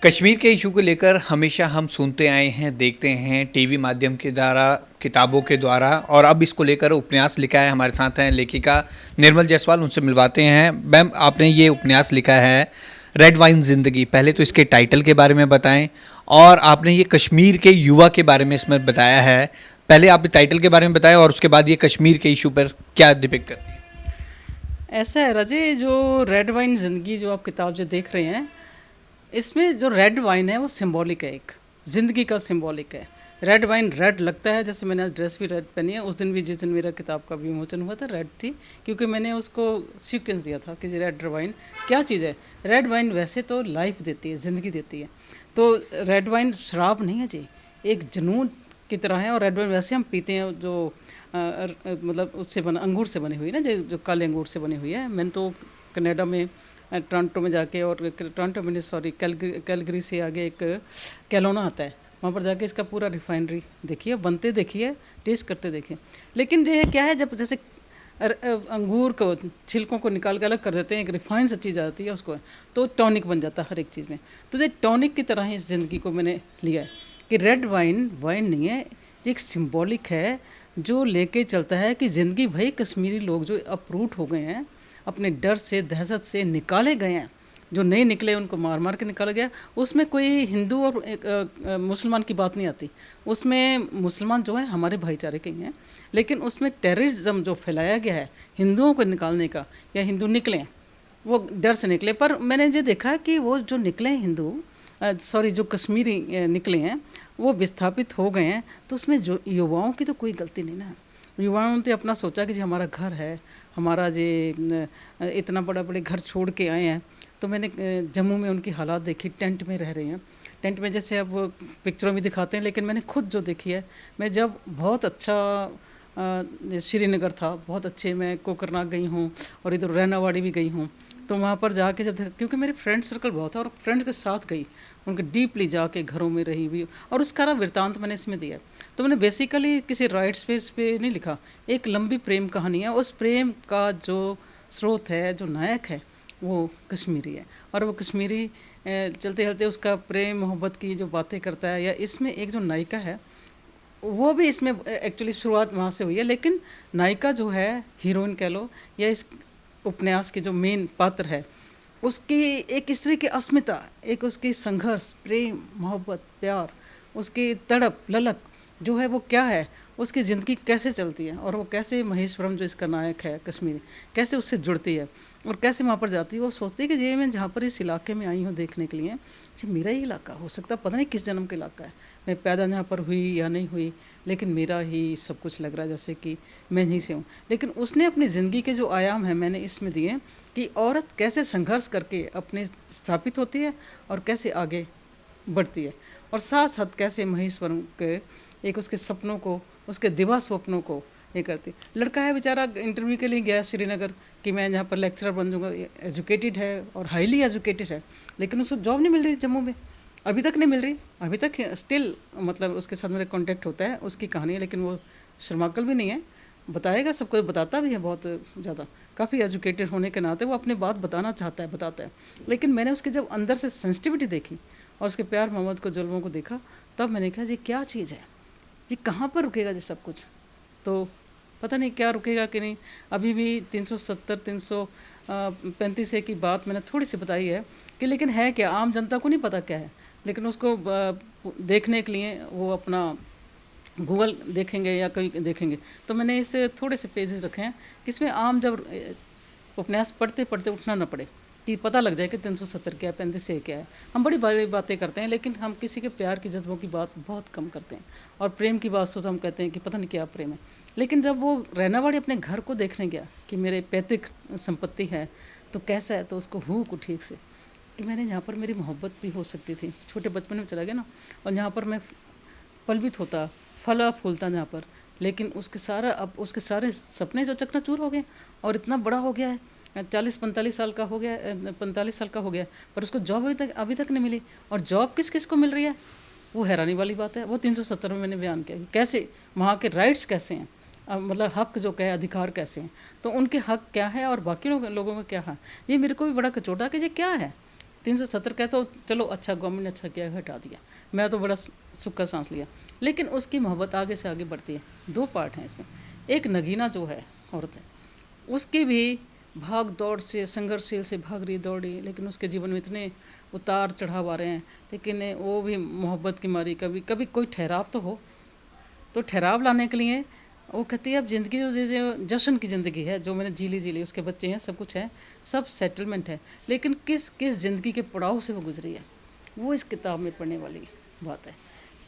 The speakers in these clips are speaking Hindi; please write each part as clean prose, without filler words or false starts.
कश्मीर के इशू को लेकर हमेशा हम सुनते आए हैं, देखते हैं टीवी माध्यम के द्वारा, किताबों के द्वारा, और अब इसको लेकर उपन्यास लिखा है। हमारे साथ हैं लेखिका निर्मल जायसवाल, उनसे मिलवाते हैं। मैम, आपने ये उपन्यास लिखा है रेड वाइन जिंदगी। पहले तो इसके टाइटल के बारे में बताएं, और आपने ये कश्मीर के युवा के बारे में इसमें बताया है। पहले आप टाइटल के बारे में बताएं और उसके बाद ये कश्मीर के इशू पर क्या डिपिक्ट करती है। ऐसा है राजे, जो रेड वाइन ज़िंदगी जो आप किताब जो देख रहे हैं, इसमें जो रेड वाइन है वो सिंबॉलिक है, एक ज़िंदगी का सिंबॉलिक है। रेड वाइन रेड लगता है, जैसे मैंने आज ड्रेस भी रेड पहनी है। उस दिन भी, जिस दिन मेरा किताब का विमोचन हुआ था, रेड थी, क्योंकि मैंने उसको सीक्वेंस दिया था कि रेड वाइन क्या चीज़ है। रेड वाइन वैसे तो लाइफ देती है, ज़िंदगी देती है। तो रेड वाइन शराब नहीं है जी, एक जुनून की तरह है। और रेड वाइन वैसे हम पीते हैं जो मतलब उससे बना, अंगूर से बनी हुई ना, जो काले अंगूर से बनी हुई है। मैंने तो कनाडा में टोरंटो में जाके, और टोरंटो में सॉरी कैलगरी से आगे एक कैलोना आता है, वहाँ पर जाके इसका पूरा रिफाइनरी देखिए, बनते देखिए, टेस्ट करते देखिए। लेकिन ये क्या है, जब जैसे अंगूर को छिलकों को निकाल के अलग कर देते हैं, एक रिफाइन सी चीज़ आती है उसको, तो टॉनिक बन जाता है हर एक चीज़ में। तो ये टॉनिक की तरह ही इस ज़िंदगी को मैंने लिया है कि रेड वाइन वाइन नहीं है, ये एक सिंबॉलिक है जो लेके चलता है कि ज़िंदगी, भाई कश्मीरी लोग जो अपरूट हो गए हैं, अपने डर से, दहशत से निकाले गए हैं, जो नहीं निकले उनको मार मार के निकाला गया। उसमें कोई हिंदू और मुसलमान की बात नहीं आती। उसमें मुसलमान जो है हमारे भाईचारे के ही हैं, लेकिन उसमें टेररिज्म जो फैलाया गया है हिंदुओं को निकालने का, या हिंदू निकले हैं, वो डर से निकले। पर मैंने ये देखा कि वो जो निकले हैं हिंदू, सॉरी जो कश्मीरी निकले हैं, वो विस्थापित हो गए हैं, तो उसमें जो युवाओं की तो कोई गलती नहीं ना। युवाओं ने तो अपना सोचा कि जी हमारा घर है, हमारा जे इतना बड़ा बड़े घर छोड़ के आए हैं। तो मैंने जम्मू में उनकी हालात देखी, टेंट में रह रहे हैं। टेंट में जैसे अब पिक्चरों में दिखाते हैं, लेकिन मैंने खुद जो देखी है, मैं जब बहुत अच्छा श्रीनगर था, बहुत अच्छे, मैं कोकरनाग गई हूँ और इधर रैनावाड़ी भी गई हूँ। तो वहाँ पर जाके जब, क्योंकि मेरे फ्रेंड सर्कल बहुत था और फ्रेंड्स के साथ गई, उनके डीपली जाके घरों में रही भी, और उसका वृत्तांत मैंने इसमें दिया। तो मैंने बेसिकली किसी राइट्स पे नहीं लिखा, एक लंबी प्रेम कहानी है। उस प्रेम का जो स्रोत है, जो नायक है, वो कश्मीरी है। और वो कश्मीरी चलते चलते उसका प्रेम मोहब्बत की जो बातें करता है, या इसमें एक जो नायिका है, वो भी इसमें एक्चुअली शुरुआत वहाँ से हुई है। लेकिन नायिका जो है, हीरोइन कह लो, या इस उपन्यास की जो मेन पात्र है, उसकी एक स्त्री की अस्मिता, एक उसकी संघर्ष, प्रेम, मोहब्बत, प्यार, उसकी तड़प, ललक जो है, वो क्या है, उसकी ज़िंदगी कैसे चलती है, और वो कैसे महेश्वरम जो इसका नायक है कश्मीरी, कैसे उससे जुड़ती है और कैसे वहाँ पर जाती है। वो सोचती है कि ये मैं जहाँ पर इस इलाके में आई हूँ देखने के लिए, जी मेरा ही इलाका हो सकता, पता नहीं किस जन्म का इलाका है, मैं पैदा जहाँ पर हुई या नहीं हुई, लेकिन मेरा ही सब कुछ लग रहा है, जैसे कि मैं यहीं से हूँ। लेकिन उसने अपनी ज़िंदगी के जो आयाम हैं मैंने इसमें दिए, कि औरत कैसे संघर्ष करके अपने स्थापित होती है और कैसे आगे बढ़ती है, और साथ साथ कैसे महेश्वरम के एक उसके सपनों को, उसके दिवा स्वप्नों को ये करती। लड़का है बेचारा, इंटरव्यू के लिए गया श्रीनगर कि मैं यहाँ पर लेक्चरर बन जाऊँगा, एजुकेटेड है और हाईली एजुकेटेड है, लेकिन उसको जॉब नहीं मिल रही जम्मू में, अभी तक नहीं मिल रही, अभी तक स्टिल, मतलब उसके साथ मेरा कॉन्टेक्ट होता है, उसकी कहानी है, लेकिन वो शर्माकल भी नहीं है, बताएगा, सबको बताता भी है बहुत ज़्यादा, काफ़ी एजुकेटेड होने के नाते वो अपनी बात बताना चाहता है, बताता है। लेकिन मैंने उसके जब अंदर से सेंसिटिविटी देखी और उसके प्यार मोहब्बत को, जुल्मों को देखा, तब मैंने कहा जी क्या चीज़ है, जी कहाँ पर रुकेगा जी सब कुछ। तो पता नहीं क्या रुकेगा कि नहीं। अभी भी 370 335 की बात मैंने थोड़ी सी बताई है कि, लेकिन है क्या, आम जनता को नहीं पता क्या है, लेकिन उसको देखने के लिए वो अपना गूगल देखेंगे या कहीं देखेंगे। तो मैंने इसे थोड़े से पेजेस रखे हैं कि इसमें आम जब उपन्यास पढ़ते पढ़ते उठना ना पड़े, कि पता लग जाए कि 370 क्या है, 35 क्या है। हम बड़ी बड़ी बातें करते हैं, लेकिन हम किसी के प्यार की जज्बों की बात बहुत कम करते हैं, और प्रेम की बात तो हम कहते हैं कि पता नहीं क्या प्रेम है। लेकिन जब वो रैनावाड़ी अपने घर को देखने गया कि मेरे पैतृक संपत्ति है तो कैसा है, तो उसको हुक को ठीक से कि मैंने यहाँ पर मेरी मोहब्बत भी हो सकती थी, छोटे बचपन में चला गया ना, और यहाँ पर मैं पलवित होता, फला फूलता जहाँ पर, लेकिन उसके सारा, अब उसके सारे सपने जो चकनाचूर हो गए, और इतना बड़ा हो गया है, 40-45 साल का हो गया, 45 साल का हो गया, पर उसको जॉब अभी तक नहीं मिली। और जॉब किस किस को मिल रही है, वो हैरानी वाली बात है। वो 370 में मैंने बयान किया कि कैसे वहाँ के राइट्स कैसे हैं, मतलब हक जो कहे, अधिकार कैसे हैं, तो उनके हक क्या है और बाकी लोगों का क्या है। ये मेरे को भी बड़ा कचोटा कि ये क्या है, 370 का तो चलो अच्छा, गवर्नमेंट ने अच्छा किया, हटा दिया, मैं तो बड़ा सुख का सांस लिया। लेकिन उसकी मोहब्बत आगे से आगे बढ़ती है। 2 पार्ट हैं इसमें। एक नगीना जो है औरत है, उसकी भी भाग दौड़ से, संघर्षशील से भाग रही दौड़ रही, लेकिन उसके जीवन में इतने उतार चढ़ाव आ रहे हैं, लेकिन वो भी मोहब्बत की मारी, कभी कभी कोई ठहराव तो हो। तो ठहराव लाने के लिए वो कहती है अब ज़िंदगी जो जश्न की ज़िंदगी है, जो मैंने जी ली, उसके बच्चे हैं, सब कुछ है, सब सेटलमेंट है, लेकिन किस किस ज़िंदगी के पड़ाव से वो गुजरी है, वो इस किताब में पढ़ने वाली बात है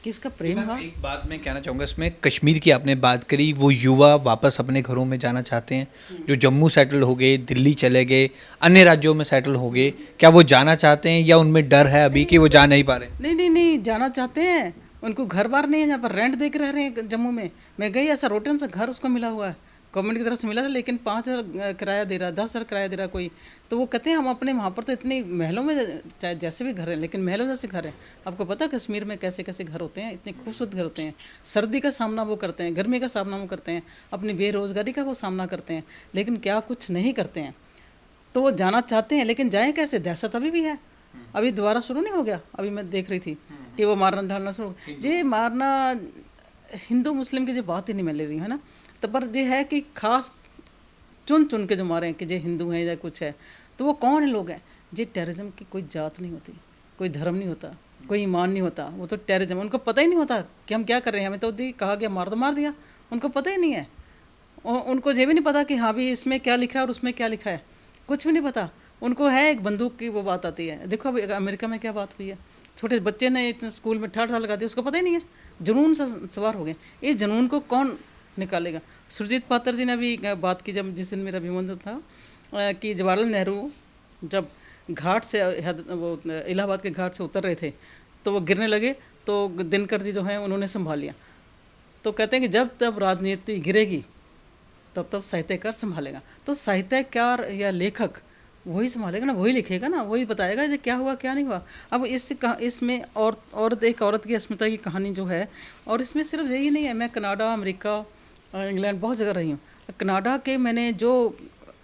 कि उसका प्रेम मैम हुआ। एक बात मैं कहना चाहूँगा इसमें, कश्मीर की आपने बात करी, वो युवा वापस अपने घरों में जाना चाहते हैं, जो जम्मू सेटल हो गए, दिल्ली चले गए, अन्य राज्यों में सेटल हो गए, क्या वो जाना चाहते हैं या उनमें डर है अभी कि वो जा नहीं पा रहे? नहीं नहीं नहीं, जाना चाहते हैं। उनको घर बार नहीं है, यहाँ पर रेंट दे के रह रहे हैं जम्मू में। मैं गई, ऐसा रोटन सा घर उसको मिला हुआ है, गवर्नमेंट की तरफ से मिला था, लेकिन 5,000 किराया दे रहा, 10,000 किराया दे रहा कोई। तो वो कहते हैं हम अपने वहाँ पर तो इतनी महलों में, चाहे जैसे भी घर हैं, लेकिन महलों जैसे घर हैं। आपको पता है कश्मीर में कैसे कैसे घर होते हैं, इतने खूबसूरत घर होते हैं। सर्दी का सामना वो करते हैं, गर्मी का सामना वो करते हैं, अपनी बेरोजगारी का वो सामना करते हैं, लेकिन क्या कुछ नहीं करते हैं। तो वो जाना चाहते हैं, लेकिन जाएं कैसे? दहशत अभी भी है, अभी दोबारा शुरू नहीं हो गया। अभी मैं देख रही थी कि वो मारना ढालना शुरू, ये मारना हिंदू मुस्लिम की जो बात ही नहीं मैं ले रही हूँ, है ना। तो पर ये है कि खास चुन चुन के जो मारे हैं कि ये हिंदू हैं या कुछ है, तो वो कौन है लोग हैं? ये टेररिज्म की कोई जात नहीं होती, कोई धर्म नहीं होता, कोई ईमान नहीं होता, वो तो टेररिज्म, उनको पता ही नहीं होता कि हम क्या कर रहे हैं। हमें तो कहा गया मार दो, मार दिया, उनको पता ही नहीं है। उनको ये भी नहीं पता कि हाँ भी इसमें क्या लिखा है और उसमें क्या लिखा है, कुछ भी नहीं पता। उनको है एक बंदूक की वो बात आती है। देखो अभी अमेरिका में क्या बात हुई है, छोटे बच्चे ने इतने स्कूल में ठाठ ठाठ लगा दिया, उसको पता ही नहीं है, जुनून से सवार हो गए। इस जुनून को कौन निकालेगा? सुरजीत पात्र जी ने अभी बात की, जब जिस दिन मेरा अभिमन्यु था, कि जवाहरलाल नेहरू जब घाट से वो इलाहाबाद के घाट से उतर रहे थे, तो वो गिरने लगे, तो दिनकर जी जो हैं उन्होंने संभाल लिया। तो कहते हैं कि जब तब राजनीति गिरेगी तब तब साहित्यकार संभालेगा। तो साहित्यकार या लेखक वही संभालेगा ना, वही लिखेगा ना, वही बताएगा ये क्या हुआ क्या नहीं हुआ। अब इसमें औरत एक औरत की अस्मिता की कहानी जो है, और इसमें सिर्फ यही नहीं है। मैं कनाडा, अमेरिका, इंग्लैंड बहुत जगह रही हूँ। कनाडा के मैंने जो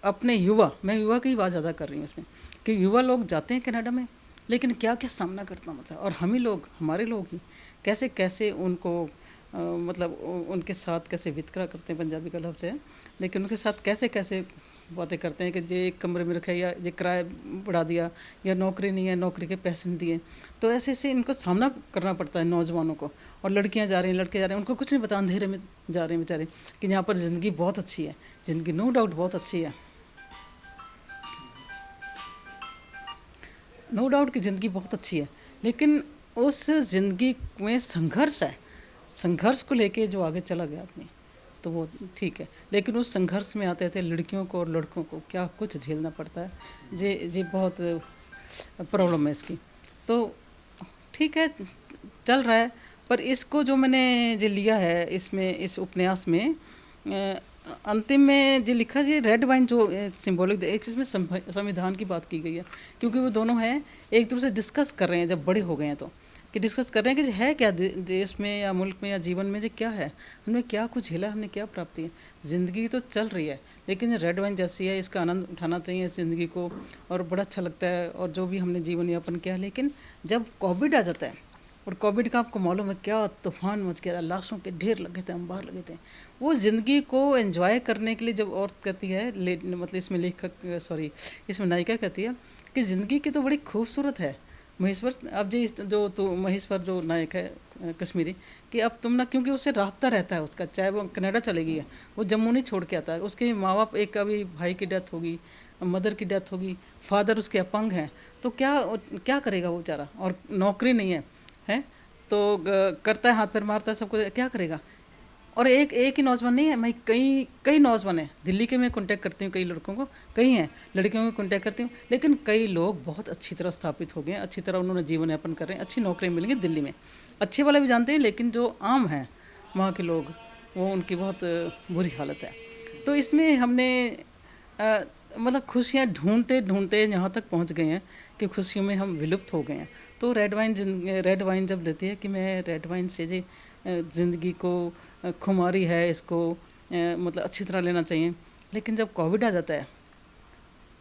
अपने युवा, मैं युवा की बात ज़्यादा कर रही हूँ इसमें, कि युवा लोग जाते हैं कनाडा में, लेकिन क्या क्या सामना करना पड़ता है, और हम ही लोग, हमारे लोग ही कैसे कैसे उनको मतलब उनके साथ कैसे वितकरा करते हैं, पंजाबी का लफ्ज़ है, लेकिन उनके साथ कैसे कैसे बातें करते हैं कि ये एक कमरे में रखा, या ये किराया बढ़ा दिया, या नौकरी नहीं है, नौकरी के पैसे नहीं दिए। तो ऐसे ऐसे इनको सामना करना पड़ता है नौजवानों को। और लड़कियां जा रही हैं, लड़के जा रहे हैं, उनको कुछ नहीं पता, अंधेरे में जा रहे हैं बेचारे, कि यहाँ पर ज़िंदगी बहुत अच्छी है, ज़िंदगी नो डाउट बहुत अच्छी है, नो डाउट कि ज़िंदगी बहुत अच्छी है, लेकिन उस ज़िंदगी में संघर्ष है। संघर्ष को लेके जो आगे चला गया आदमी, तो वो ठीक है, लेकिन उस संघर्ष में आते थे लड़कियों को और लड़कों को क्या कुछ झेलना पड़ता है। ये बहुत प्रॉब्लम है इसकी। तो ठीक है, चल रहा है। पर इसको जो मैंने जो लिया है इसमें, इस उपन्यास में अंतिम में जो लिखा है, रेड वाइन जो सिंबॉलिक, एक इसमें संविधान की बात की गई है, क्योंकि वो दोनों हैं एक दूसरे से डिस्कस कर रहे हैं जब बड़े हो गए हैं, तो कि डिस्कस कर रहे हैं कि है क्या देश में या मुल्क में या जीवन में, जो क्या है, हमने क्या कुछ झेला, हमने क्या प्राप्ति है। ज़िंदगी तो चल रही है, लेकिन रेड वाइन जैसी है, इसका आनंद उठाना चाहिए इस ज़िंदगी को, और बड़ा अच्छा लगता है, और जो भी हमने जीवन यापन किया। लेकिन जब कोविड आ जाता है, और कोविड का आपको मालूम है क्या तूफान मच गया, लाशों के ढेर लगे थे, अंबार लगे थे। वो ज़िंदगी को एंजॉय करने के लिए जब औरत कहती है, मतलब इसमें लेखक इसमें नायिका कहती है कि ज़िंदगी की तो बड़ी खूबसूरत है महेश्वर। अब जी जो तो महेश्वर जो नायक है कश्मीरी, कि अब तुम ना, क्योंकि उससे राब्ता रहता है उसका, चाहे वो कनाडा चले गई है, वो जम्मू नहीं छोड़ के आता है। उसके माँ बाप, एक अभी भाई की डेथ होगी, मदर की डेथ होगी, फादर उसके अपंग हैं, तो क्या क्या करेगा वो बेचारा, और नौकरी नहीं है, तो करता है, हाथ पैर मारता है, सब कुछ, क्या करेगा। और एक ही नौजवान नहीं है, मैं कई नौजवान हैं दिल्ली के, मैं कांटेक्ट करती हूँ कई लड़कों को, कई हैं लड़कियों को कांटेक्ट करती हूँ, लेकिन कई लोग बहुत अच्छी तरह स्थापित हो गए हैं, अच्छी तरह उन्होंने जीवन यापन कर रहे हैं, अच्छी नौकरियाँ मिलेंगी दिल्ली में, अच्छे वाले भी जानते हैं, लेकिन जो आम हैं वहाँ के लोग, वो उनकी बहुत बुरी हालत है। तो इसमें हमने मतलब खुशियाँ ढूंढते ढूंढते यहाँ तक पहुँच गए हैं कि खुशियों में हम विलुप्त हो गए हैं। तो रेड वाइन जब देती है कि मैं रेड वाइन से जी ज़िंदगी को खुमारी है, इसको मतलब अच्छी तरह लेना चाहिए। लेकिन जब कोविड आ जाता है,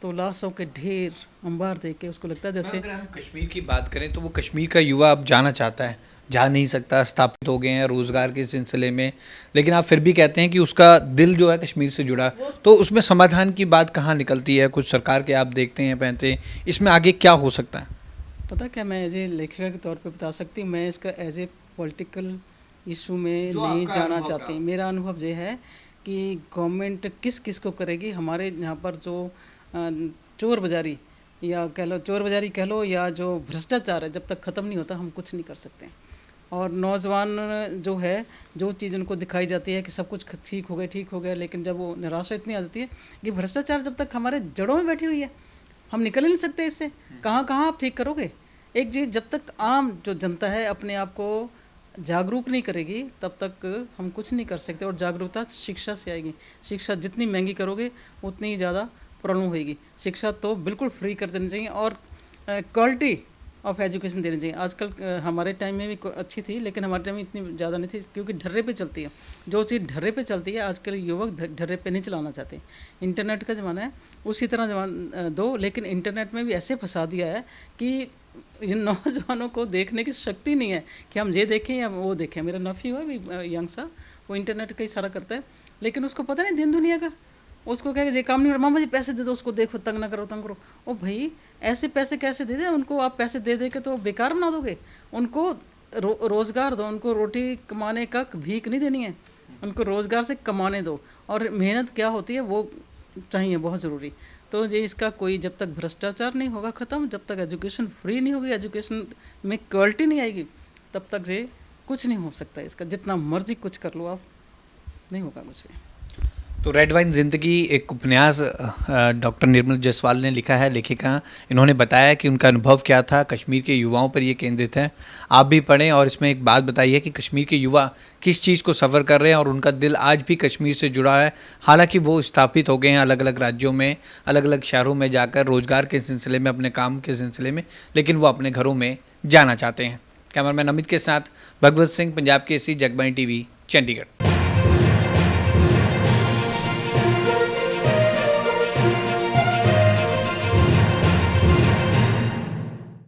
तो लाशों के ढेर अंबार देख के उसको लगता है जैसे अगर हम कश्मीर की बात करें तो वो कश्मीर का युवा अब जाना चाहता है, जा नहीं सकता, स्थापित हो गए हैं रोजगार के सिलसिले में, लेकिन आप फिर भी कहते हैं कि उसका दिल जो है कश्मीर से जुड़ा, तो उसमें समाधान की बात कहाँ निकलती है? कुछ सरकार के आप देखते हैं पहनते हैं, इसमें आगे क्या हो सकता है? पता क्या, मैं एज ए लेखिका के तौर पे बता सकती हूँ, मैं इसका एज ए पॉलिटिकल इशू में नहीं जाना चाहती। मेरा अनुभव ये है कि गवर्नमेंट किस किस को करेगी। हमारे यहाँ पर जो चोर बाजारी या कह लो, चोर बाजारी कह लो, या जो भ्रष्टाचार है, जब तक ख़त्म नहीं होता हम कुछ नहीं कर सकते। और नौजवान जो है, जो चीज़ उनको दिखाई जाती है कि सब कुछ ठीक हो गया, लेकिन जब वो निराशा इतनी आ जाती है कि भ्रष्टाचार जब तक हमारे जड़ों में बैठी हुई है, हम निकल ही नहीं सकते इससे। कहाँ कहाँ आप ठीक करोगे? एक चीज़, जब तक आम जो जनता है अपने आप को जागरूक नहीं करेगी तब तक हम कुछ नहीं कर सकते। और जागरूकता शिक्षा से आएगी। शिक्षा जितनी महंगी करोगे उतनी ही ज़्यादा प्रॉब्लम होएगी। शिक्षा तो बिल्कुल फ्री कर देनी चाहिए और क्वालिटी ऑफ एजुकेशन देनी चाहिए। आजकल हमारे टाइम में भी अच्छी थी, लेकिन हमारे टाइम में इतनी ज़्यादा नहीं थी, क्योंकि ढर्रे पे चलती है। जो चीज़ ढर्रे पे चलती है आजकल युवक ढर्रे पे नहीं चलाना चाहते। इंटरनेट का ज़माना है, उसी तरह दो, लेकिन इंटरनेट में भी ऐसे फंसा दिया है कि इन नौजवानों को देखने की शक्ति नहीं है कि हम ये देखें या वो देखें। मेरा नफ़ी हुआ भी यंग सा, वो इंटरनेट का ही सारा करता है, लेकिन उसको पता नहीं दिन दुनिया का। उसको क्या ये काम नहीं हो रहा, मामा जी पैसे दे दो, उसको देखो, तंग ना करो, तंग करो। ओ भाई, ऐसे पैसे कैसे दे दे उनको? आप पैसे दे दे के तो बेकार बना दोगे उनको। रोज़गार दो उनको, रोटी कमाने का भीख नहीं देनी है उनको, रोज़गार से कमाने दो। और मेहनत क्या होती है वो चाहिए, बहुत ज़रूरी। तो ये इसका कोई, जब तक भ्रष्टाचार नहीं होगा ख़त्म, जब तक एजुकेशन फ्री नहीं होगी, एजुकेशन में क्वालिटी नहीं आएगी, तब तक ये कुछ नहीं हो सकता। इसका जितना मर्जी कुछ कर लो आप, नहीं होगा कुछ भी। तो रेड वाइन ज़िंदगी एक उपन्यास डॉक्टर निर्मल जायसवाल ने लिखा है, लेखिका। इन्होंने बताया कि उनका अनुभव क्या था, कश्मीर के युवाओं पर ये केंद्रित है। आप भी पढ़ें और इसमें एक बात बताइए कि कश्मीर के युवा किस चीज़ को सफ़र कर रहे हैं और उनका दिल आज भी कश्मीर से जुड़ा है। हालांकि वो स्थापित हो गए हैं अलग अलग राज्यों में, अलग अलग शहरों में जाकर रोज़गार के सिलसिले में, अपने काम के सिलसिले में, लेकिन वो अपने घरों में जाना चाहते हैं। कैमरामैन अमित के साथ भगवत सिंह, पंजाब केसरी, जगबानी टीवी, चंडीगढ़।